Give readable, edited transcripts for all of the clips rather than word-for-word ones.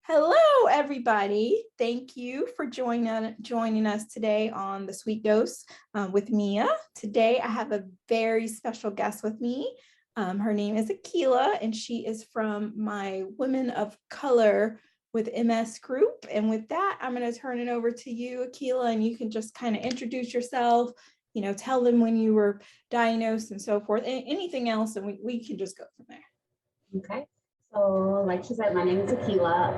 Hello, everybody. Thank you for joining us today on the Sweet Dose with Mia. Today, I have a very special guest with me. Her name is Akela, and she is from my Women of Color with MS group. And with that, I'm going to turn it over to you, Akela, and you can just kind of introduce yourself, tell them when you were diagnosed and so forth, and anything else, and we can just go from there. Okay. So, like she said, my name is Akela,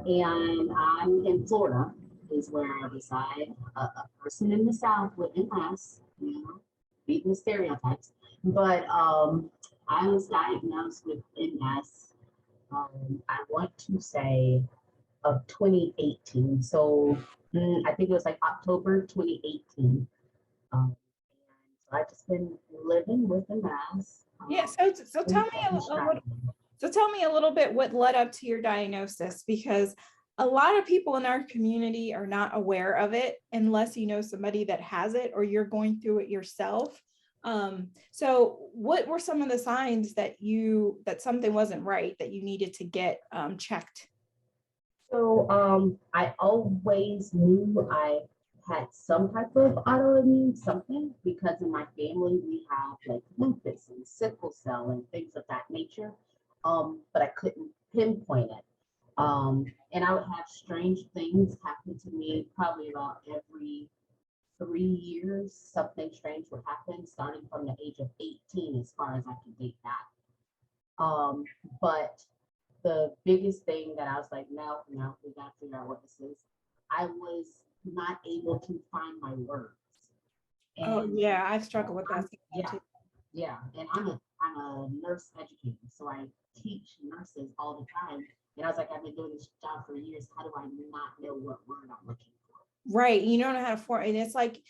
and I'm in Florida, is where I reside. A person in the South with MS, beating the stereotypes. But I was diagnosed with MS. I want to say of 2018. So I think it was like October 2018. And so I've just been living with MS. Yeah. So tell me tell me a little bit what led up to your diagnosis, because a lot of people in our community are not aware of it unless you know somebody that has it or you're going through it yourself. So what were some of the signs that something wasn't right, that you needed to get checked? So I always knew I had some type of autoimmune something because in my family we have like lupus and sickle cell and things of that nature. But I couldn't pinpoint it. And I would have strange things happen to me probably about every 3 years. Something strange would happen starting from the age of 18 as far as I can date that. But the biggest thing that I was like, no, we got to figure out what this is. I was not able to find my words. And yeah, I've struggled with that. Yeah. And I'm a nurse educator, so I teach nurses all the time. And I was like, I've been doing this job for years. How do I not know what word I'm looking for? Right. You don't know how to form, and it's like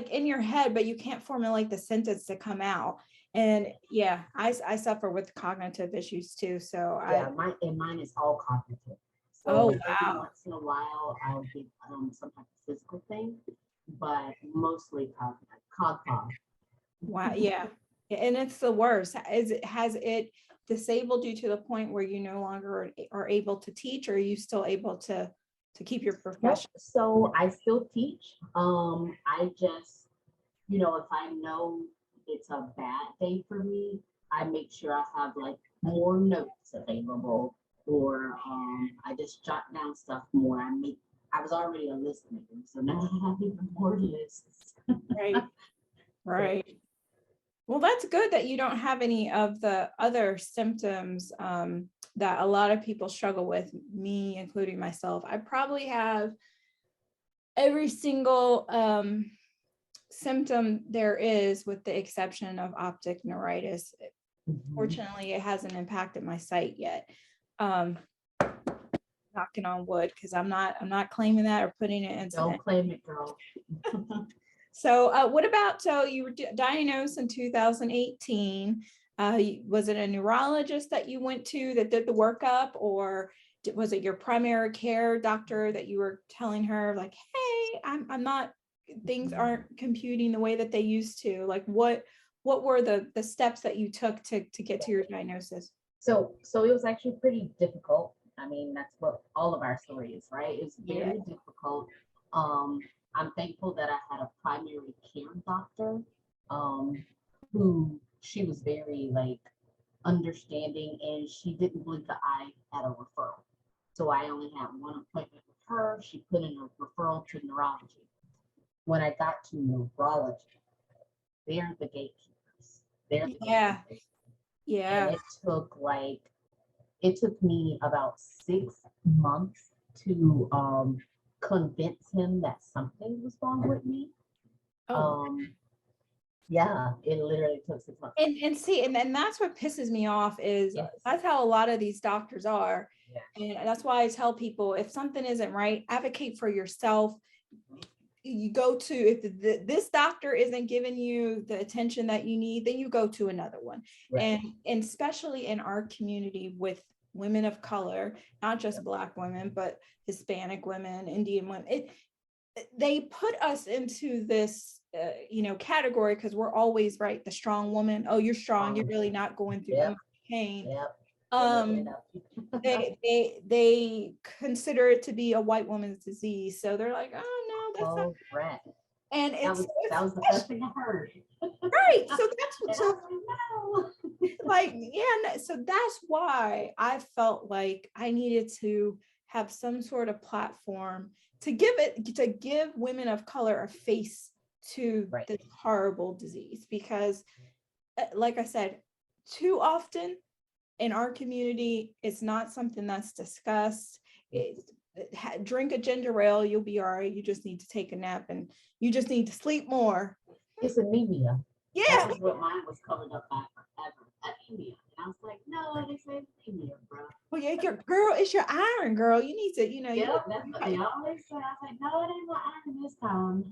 in your head, but you can't formulate the sentence to come out. And yeah, I suffer with cognitive issues too. So mine is all cognitive. So every once in a while I'll get some type of physical thing, but mostly cognitive. Wow. Yeah. And it's the worst. Has it disabled you to the point where you no longer are able to teach, or are you still able to keep your profession? So I still teach. I just, if I know it's a bad day for me, I make sure I have like more notes available, or I just jot down stuff more. I was already a list maker, so now I have even more lists. Right. Well, that's good that you don't have any of the other symptoms that a lot of people struggle with, me including myself. I probably have every single symptom there is, with the exception of optic neuritis. Fortunately, it hasn't impacted my sight yet. Knocking on wood, because I'm not claiming that or putting it in. Don't claim it, girl. So what about, so you were diagnosed in 2018. Was it a neurologist that you went to that did the workup, or was it your primary care doctor that you were telling her like, hey, I'm not, things aren't computing the way that they used to? Like what were the steps that you took to get to your diagnosis? So it was actually pretty difficult. I mean, that's what all of our story is, right? It's very difficult. I'm thankful that I had a primary care doctor, who she was very like understanding, and she didn't blink an eye at a referral. So I only had one appointment with her. She put in a referral to neurology. When I got to neurology, they're the gatekeepers. They're the gatekeepers. Yeah. And it took me about 6 months to convince him that something was wrong with me. Yeah, it literally took 6 months. And see, and that's what pisses me off is that's how a lot of these doctors are. And that's why I tell people, if something isn't right, advocate for yourself. You go to, if this doctor isn't giving you the attention that you need, then you go to another one. And especially in our community with women of color, not just Black women, but Hispanic women, Indian women, they put us into this category because we're always right, the strong woman. Oh, you're strong, you're really not going through pain. They consider it to be a white woman's disease. So they're like, oh no, that's not. Right. And That was the first thing I heard. right. So that's And so I was like, no. like, yeah, so that's why I felt like I needed to have some sort of platform to give women of color a face to Right. this horrible disease, because like I said, too often in our community, it's not something that's discussed. Drink a ginger ale, you'll be all right. You just need to take a nap and you just need to sleep more. It's anemia. Yeah. That was what mine was covered up by forever. Anemia. And I was like, no, this ain't anemia, bro. Well, yeah, your girl, it's your iron, girl. You need to, Yeah, that's what they always say. I was like, no, it ain't my iron this time.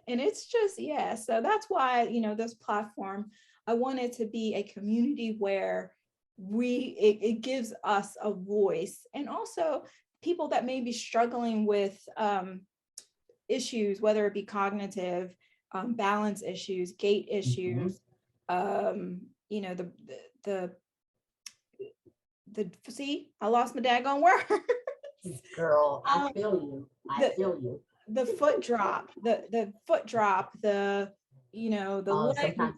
and it's just, yeah. So that's why, this platform, I want it to be a community where it gives us a voice, and also people that may be struggling with issues, whether it be cognitive, balance issues, gait issues, see, I lost my daggone word. Girl, I feel you. I feel you. The foot drop, the foot drop, the leg. Sometimes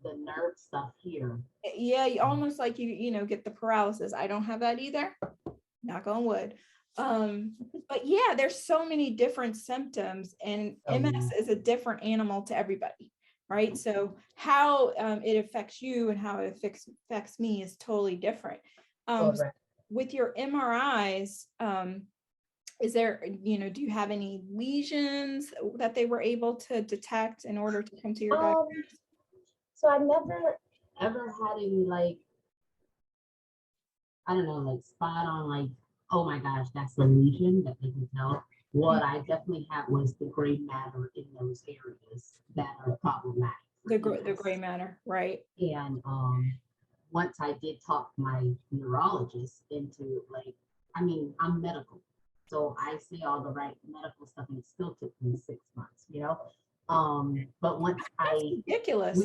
the nerve stuff here. Yeah, almost like you get the paralysis. I don't have that either. Knock on wood. But yeah, there's so many different symptoms, and MS is a different animal to everybody, right? So how it affects you and how it affects me is totally different. With your MRIs, is there, do you have any lesions that they were able to detect in order to come to your diagnosis? So I never ever had any, like, I don't know, like spot on, like, oh my gosh, that's a lesion that they can tell. What I definitely had was the gray matter in those areas that are problematic. The gray matter, right? And once I did talk my neurologist into, like, I mean, I'm medical, so I say all the right medical stuff, and it still took me 6 months, But once That's ridiculous.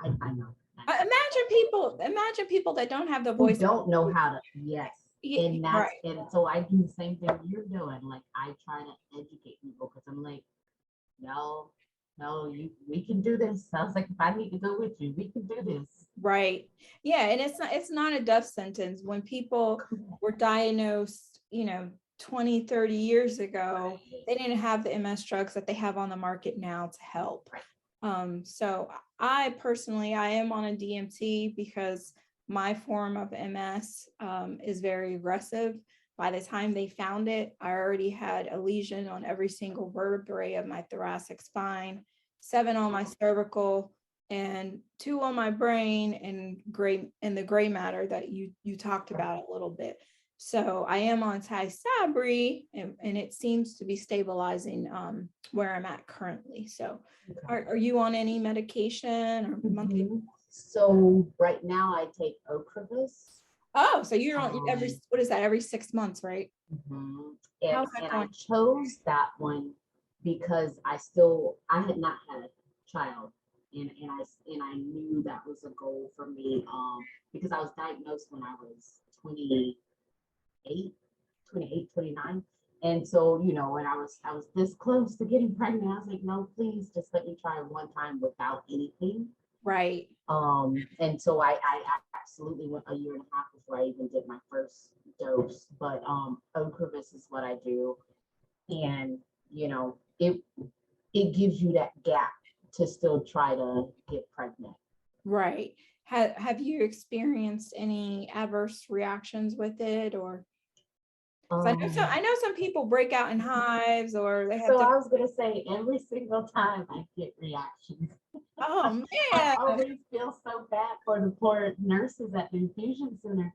I know. Imagine people that don't have the voice. Who don't know how to, yes. And that's right. And so I do the same thing you're doing. Like, I try to educate people, because I'm like, no, we can do this. I was like, if I need to go with you, we can do this. Right. Yeah. And it's not a death sentence. When people were diagnosed, 20, 30 years ago, they didn't have the MS drugs that they have on the market now to help. So I personally, I am on a DMT because my form of MS is very aggressive. By the time they found it, I already had a lesion on every single vertebrae of my thoracic spine, 7 on my cervical, and 2 on my brain, and the gray matter that you talked about a little bit. So I am on Tysabri, and it seems to be stabilizing where I'm at currently. So are you on any medication or monthly? So right now I take Ocrevus. Oh, so you're on what is that, every 6 months, right? And I chose that one because I had not had a child, and I knew that was a goal for me, because I was diagnosed when I was 28, 29. And so, when I was this close to getting pregnant, I was like, no, please just let me try one time without anything. Right. And so I absolutely went a year and a half before I even did my first dose. But Ocrevus is what I do. And it gives you that gap to still try to get pregnant. Right. Have you experienced any adverse reactions with it, or? I know some people break out in hives, or they have. So I was gonna say, every single time I get reactions. Oh man! I always feel so bad for the poor nurses at the infusion center,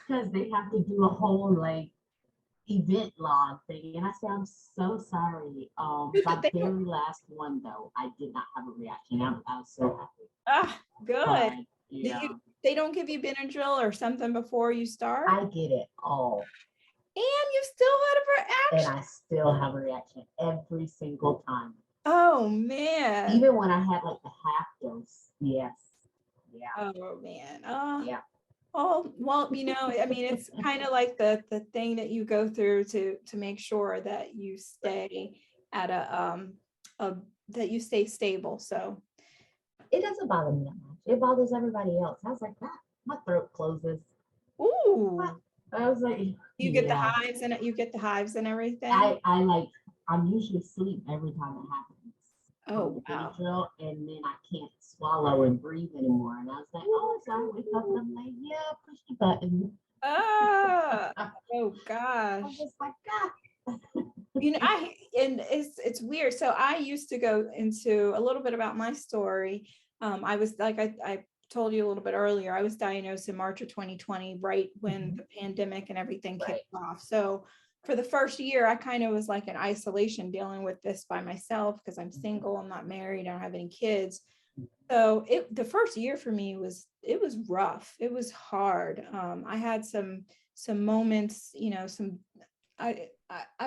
because they have to do a whole event log thing, and I say, I'm so sorry. My very last one though, I did not have a reaction. I was so happy. Good. But, yeah. They don't give you Benadryl or something before you start? I get it all. And you still had a reaction? And I still have a reaction every single time. Oh man. Even when I had the half dose. Yes. Yeah. Oh man. Oh. Yeah. Oh, well, I mean, it's kind of like the thing that you go through to make sure that you stay at a that you stay stable. So, It doesn't bother me that much. It bothers everybody else. I was like, ah, my throat closes. ooh, I was like, you get the yeah. hives and you get the hives and everything. I like, I'm usually asleep every time it happens from Oh, the wow. Benadryl, and then I can't swallow and breathe anymore. And I was like, oh, so I wake up and I'm like, yeah, push the button. Ah, I'm oh gosh. just like, ah. And it's weird. So I used to go into a little bit about my story. I was like I told you a little bit earlier, I was diagnosed in March of 2020, right when the pandemic and everything kicked off. So for the first year, I kind of was like in isolation dealing with this by myself because I'm single, I'm not married, I don't have any kids. So the first year for me was rough. It was hard. I had some moments, I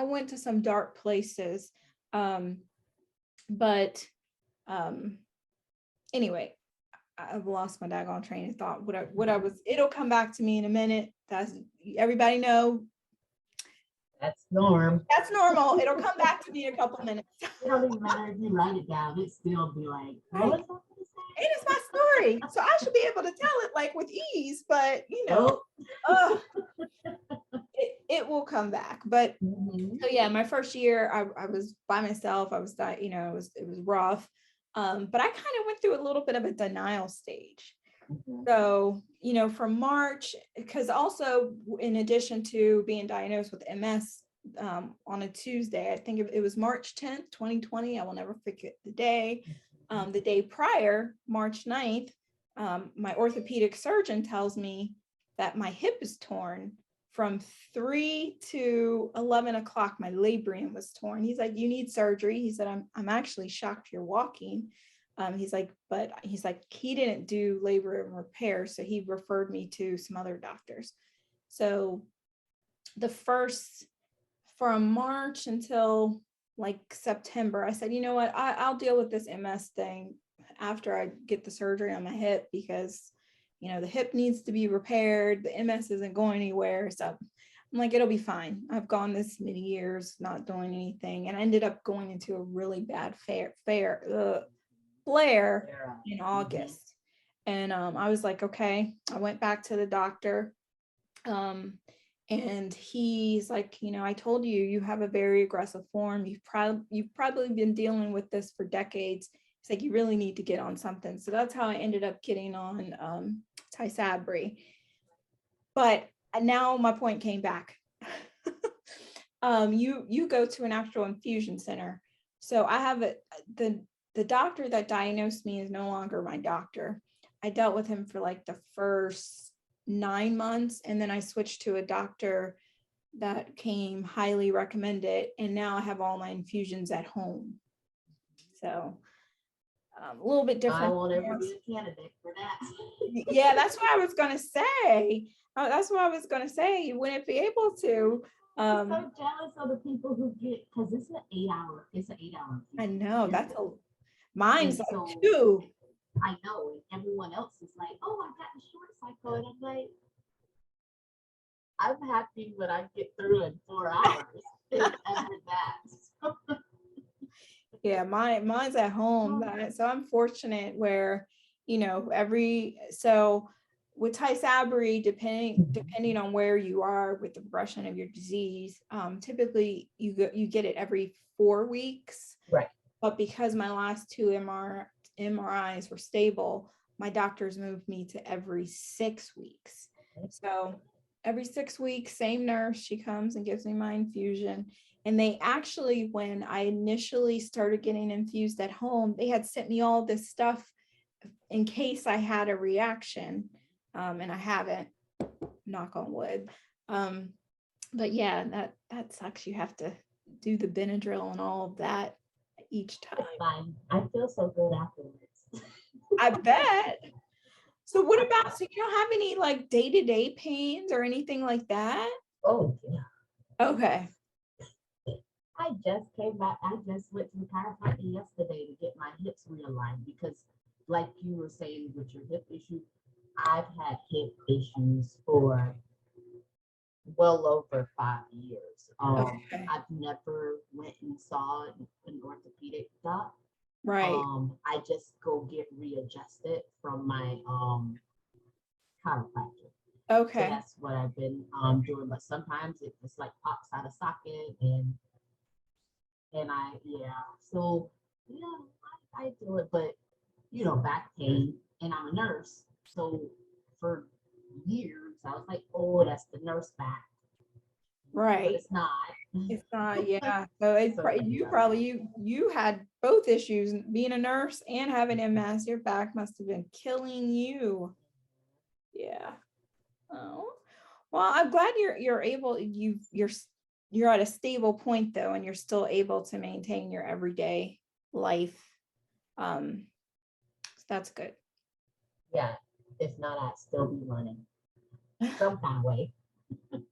went to some dark places. But anyway, I've lost my daggone train of thought. It'll come back to me in a minute. That's everybody know. That's norm. That's normal. It'll come back to me in a couple minutes. It don't even matter if you write it down. It still be like, what was I gonna say? And it's my story. So I should be able to tell it like with ease, but it will come back. But so yeah, my first year I was by myself. I was it was rough. But I kind of went through a little bit of a denial stage. So, from March, because also in addition to being diagnosed with MS on a Tuesday, I think it was March 10th, 2020. I will never forget the day. The day prior, March 9th, my orthopedic surgeon tells me that my hip is torn from 3 to 11 o'clock. My labrium was torn. He's like, you need surgery. He said, I'm actually shocked you're walking. He's like, he didn't do labor and repair. So he referred me to some other doctors. So from March until like September, I said, you know what, I'll deal with this MS thing after I get the surgery on my hip, because, the hip needs to be repaired. The MS isn't going anywhere. So I'm like, it'll be fine. I've gone this many years not doing anything. And I ended up going into a really bad flare in August. And I was like, okay. I went back to the doctor. And he's like, I told you, you have a very aggressive form. You've probably been dealing with this for decades. He's like, you really need to get on something. So that's how I ended up getting on Tysabri. But now my point came back. You go to an actual infusion center. So I have the doctor that diagnosed me is no longer my doctor. I dealt with him for like the first 9 months, and then I switched to a doctor that came highly recommended, and now I have all my infusions at home. So a little bit different. I won't ever be a candidate for that. Yeah, that's what I was gonna say. You wouldn't be able to. I'm so jealous of the people who get, because it's an 8-hour. I know mine's like so, 2. I know, and everyone else is like, oh, I got a short cycle, and I'm like, I'm happy when I get through in 4 hours. It's ever that. Yeah, mine's at home. So I'm fortunate where, so with Tysabri, depending on where you are with the progression of your disease, typically you get it every 4 weeks. Right. But because my last 2 MRIs were stable, my doctors moved me to every 6 weeks. So every 6 weeks, same nurse, she comes and gives me my infusion. And they actually, when I initially started getting infused at home, they had sent me all this stuff in case I had a reaction. And I haven't, knock on wood. But yeah, that sucks. You have to do the Benadryl and all of that each time. Fine. I feel so good afterwards. I bet. So what about, so you don't have any like day-to-day pains or anything like that? Oh, yeah. Okay. I just came back. I just went to the chiropractor yesterday to get my hips realigned because, like you were saying with your hip issue, I've had hip issues for well over 5 years. Okay. I've never went and saw an orthopedic doc. Right. I just go get readjusted from my chiropractor. So Okay. that's what I've been doing. But sometimes it just like pops out of socket, and I yeah. So yeah, I do it. But back pain, and I'm a nurse. So for years I was like, oh, that's the nurse back, but Right. it's not. It's not, yeah. So So you yeah. probably you had both issues, being a nurse and having MS. Your back must have been killing you. Yeah. Oh, well, I'm glad you're able, you're at a stable point though, and you're still able to maintain your everyday life. So that's good. Yeah, if not, I'd still be running some kind of way. And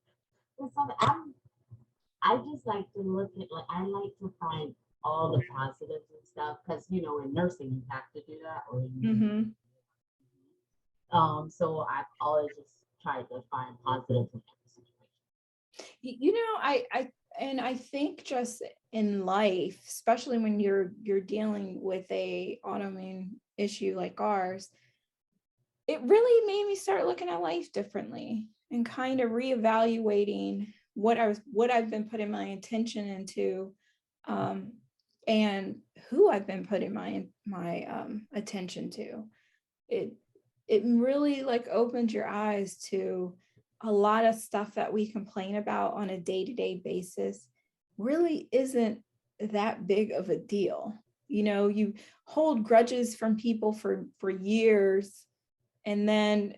so I just like to look at, like, I like to find all the positives and stuff, because in nursing you have to do that, or Hmm. so I've always just tried to find positives in every situation. You know, I think just in life, especially when you're dealing with a autoimmune issue like ours, it really made me start looking at life differently and kind of reevaluating what I've been putting my attention into, um, and who I've been putting my attention to. It it really like opens your eyes to a lot of stuff that we complain about on a day-to-day basis really isn't that big of a deal. You hold grudges from people for years, and then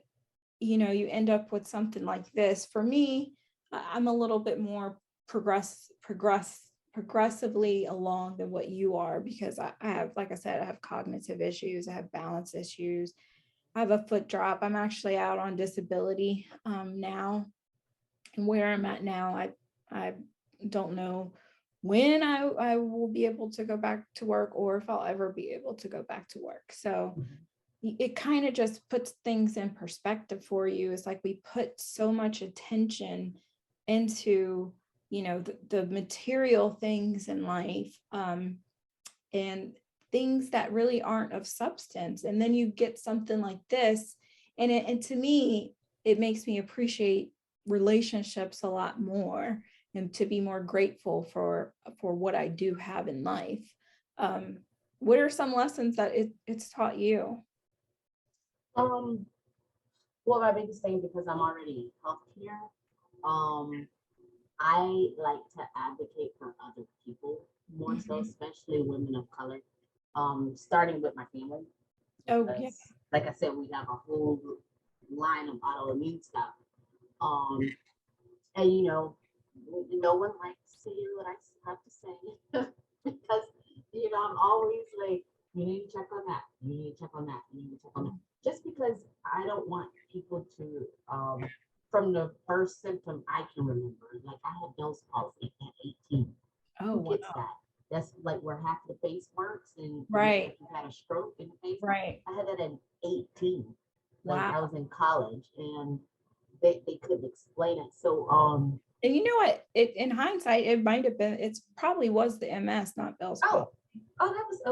you end up with something like this. For me, I'm a little bit more progressively along than what you are, because I have, like I said, I have cognitive issues, I have balance issues, I have a foot drop. I'm actually out on disability now, and where I'm at now, I don't know when I will be able to go back to work, or if I'll ever be able to go back to work. So it kind of just puts things in perspective for you. It's like we put so much attention into the material things in life, and things that really aren't of substance, and then you get something like this, and to me it makes me appreciate relationships a lot more, and to be more grateful for what I do have in life. um, what are some lessons that it's taught you? Um, well, my biggest thing, because I'm already in healthcare, um, I like to advocate for other people more so, Mhm. especially women of color. Starting with my family, Oh yeah. because, like I said, we have a whole line of autoimmune stuff. Um, and no one likes to hear what I have to say, because I'm always like, you need to check on that, you need to check on that, you need to check on that, just because I don't want people to, from the first symptom I can remember, like I had Bell's palsy at 18. Oh Who wow. gets that? That's like where half the face works, and Right. like you had a stroke in the face. Right. I had that at 18. Like Wow. I was in college, and they couldn't explain it. So And you know what? In hindsight, it might have been. It's probably was the MS, not Bell's palsy. oh that was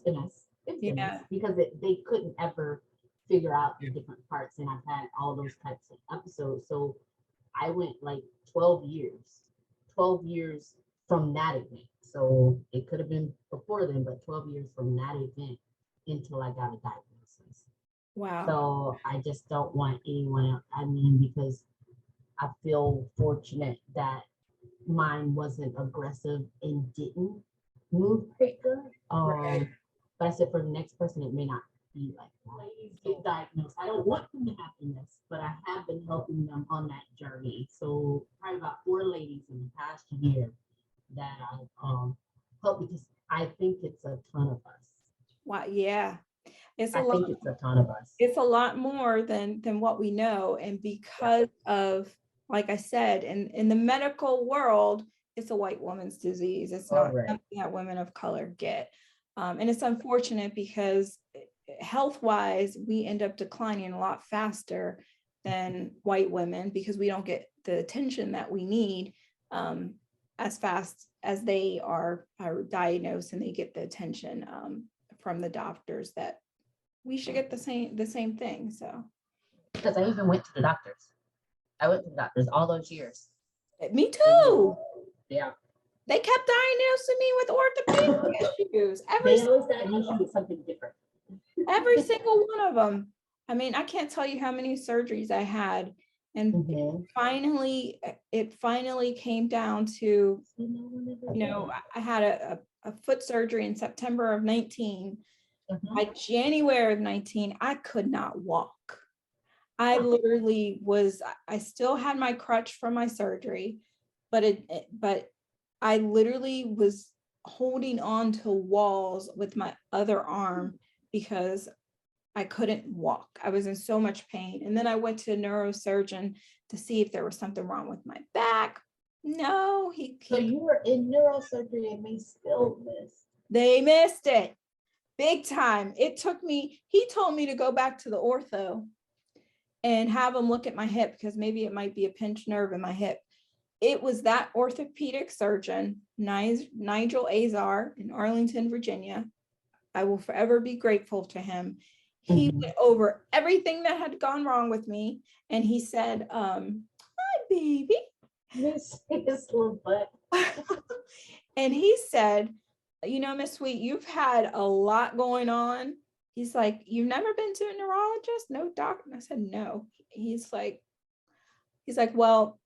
MS. It was MS Yeah. because they couldn't ever figure out the different parts, and I've had all those types of episodes. So I went like 12 years from that event. So it could have been before then, but 12 years from that event until I got a diagnosis. Wow. So I just don't want anyone else. I mean, because I feel fortunate that mine wasn't aggressive and didn't move quicker. Right. But I said for the next person, it may not be like that. Ladies get diagnosed. I don't want them to have this, but I have been helping them on that journey. So probably about 4 ladies in the past year that I've helped, because I think it's a ton of us. Wow. Yeah. It's a I lot. think it's a ton of us. It's a lot more than what we know, and Yeah. because of, like I said, in the medical world, it's a white woman's disease. It's All not right. something that women of color get, and it's unfortunate because health wise, we end up declining a lot faster than white women because we don't get the attention that we need as fast as they are diagnosed, and they get the attention from the doctors that we should get the same thing. So because I even went to the doctors. I went to the doctors all those years. me too. Yeah. They kept diagnosing me with orthopedic issues. They always diagnosed you with something different. Every single one of them. I mean, I can't tell you how many surgeries I had. And it finally came down to, I had a foot surgery in September of 19. By January of 19, I could not walk. I literally I still had my crutch from my surgery, but I literally was holding on to walls with my other arm because I couldn't walk. I was in so much pain. And then I went to a neurosurgeon to see if there was something wrong with my back. No, So you were in neurosurgery and they missed it big time. He told me to go back to the ortho and have him look at my hip because maybe it might be a pinched nerve in my hip. It was that orthopedic surgeon, Nigel Azar in Arlington, Virginia. I will forever be grateful to him. He went over everything that had gone wrong with me. And he said, hi, baby. His little butt. And he said, Miss Sweet, you've had a lot going on. He's like, you've never been to a neurologist? No doctor? I said, no. He's like, well,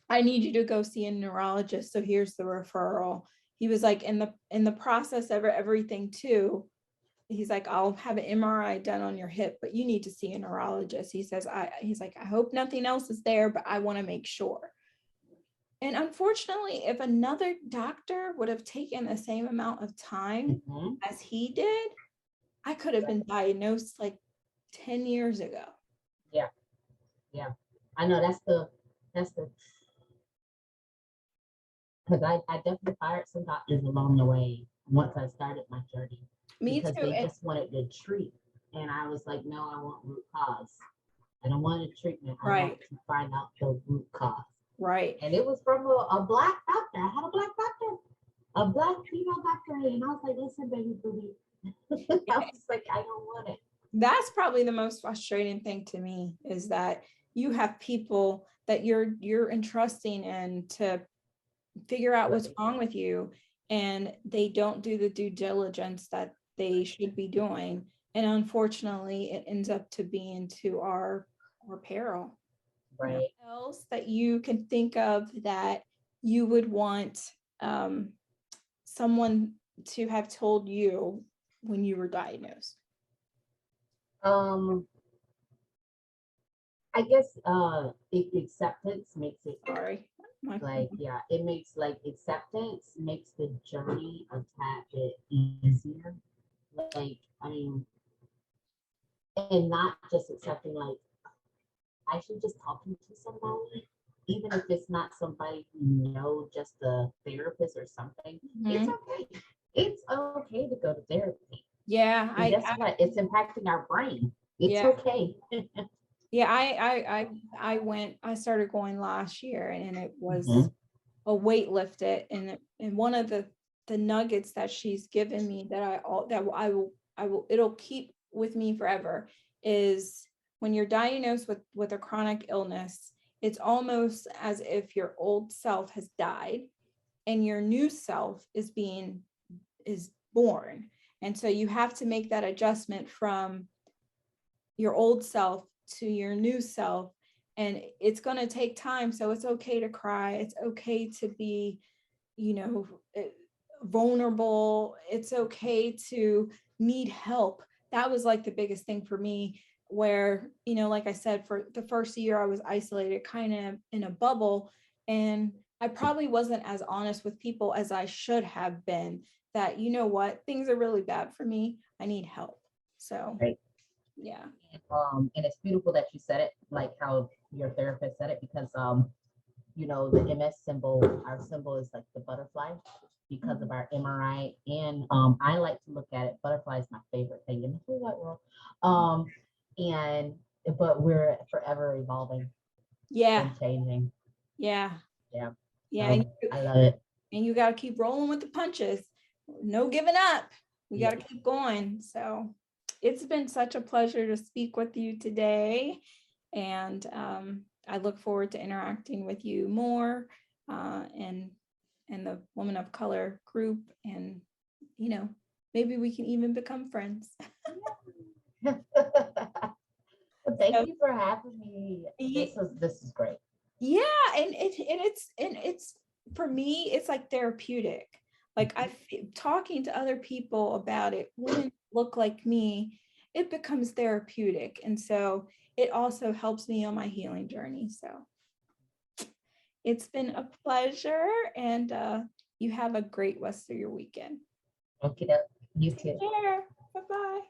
I need you to go see a neurologist. So here's the referral. He was like, in the process of everything too, he's like, I'll have an MRI done on your hip, but you need to see a neurologist. He says, he's like, I hope nothing else is there, but I want to make sure. And unfortunately, if another doctor would have taken the same amount of time as he did, I could have been diagnosed like 10 years ago. Yeah. I know that's the, because I definitely fired some doctors along the way once I started my journey. Me because too. They just wanted to treat. And I was like, no, I want root cause. I don't want a treatment. I want to find out the root cause. Right. And it was from a black doctor. I had a black doctor, a black female doctor. And I was like, listen, baby, I was like, I don't want it. That's probably the most frustrating thing to me is that you have people that you're entrusting in to figure out what's wrong with you, and they don't do the due diligence that they should be doing. And unfortunately, it ends up to being to our peril. Right. What else that you can think of that you would want someone to have told you when you were diagnosed? I guess acceptance makes it it makes acceptance makes the journey a tad bit easier. Like, I mean, and not just accepting like I should just talking to somebody, even if it's not somebody just a therapist or something. It's okay. It's okay to go to therapy. Yeah, what it's impacting our brain. It's okay. Yeah, I started going last year, and it was a weight lifted, and one of the nuggets that she's given me that I will it'll keep with me forever is when you're diagnosed with a chronic illness, it's almost as if your old self has died and your new self is born. And so you have to make that adjustment from your old self to your new self. And it's going to take time. So it's okay to cry. It's okay to be, vulnerable. It's okay to need help. That was like the biggest thing for me, where, like I said, for the first year, I was isolated kind of in a bubble. And I probably wasn't as honest with people as I should have been, that, things are really bad for me. I need help. So, yeah. And it's beautiful that you said it, like how your therapist said it, because you know, the MS symbol, our symbol is like the butterfly because of our MRI. And I like to look at it. Butterfly is my favorite thing in the whole wide world. And but we're forever evolving Yeah. and changing. Yeah. Yeah. Yeah. I love it. And you got to keep rolling with the punches. No giving up. We got to Yeah. keep going. So it's been such a pleasure to speak with you today. And I look forward to interacting with you more and the Woman of Color group. And, you know, maybe we can even become friends. Thank you for having me. This is great. Yeah, and it's for me, it's like therapeutic. Like talking to other people about it, women look like me, it becomes therapeutic. And so it also helps me on my healing journey. So it's been a pleasure, and you have a great rest of your weekend. Okay, you too. Take care. Bye-bye.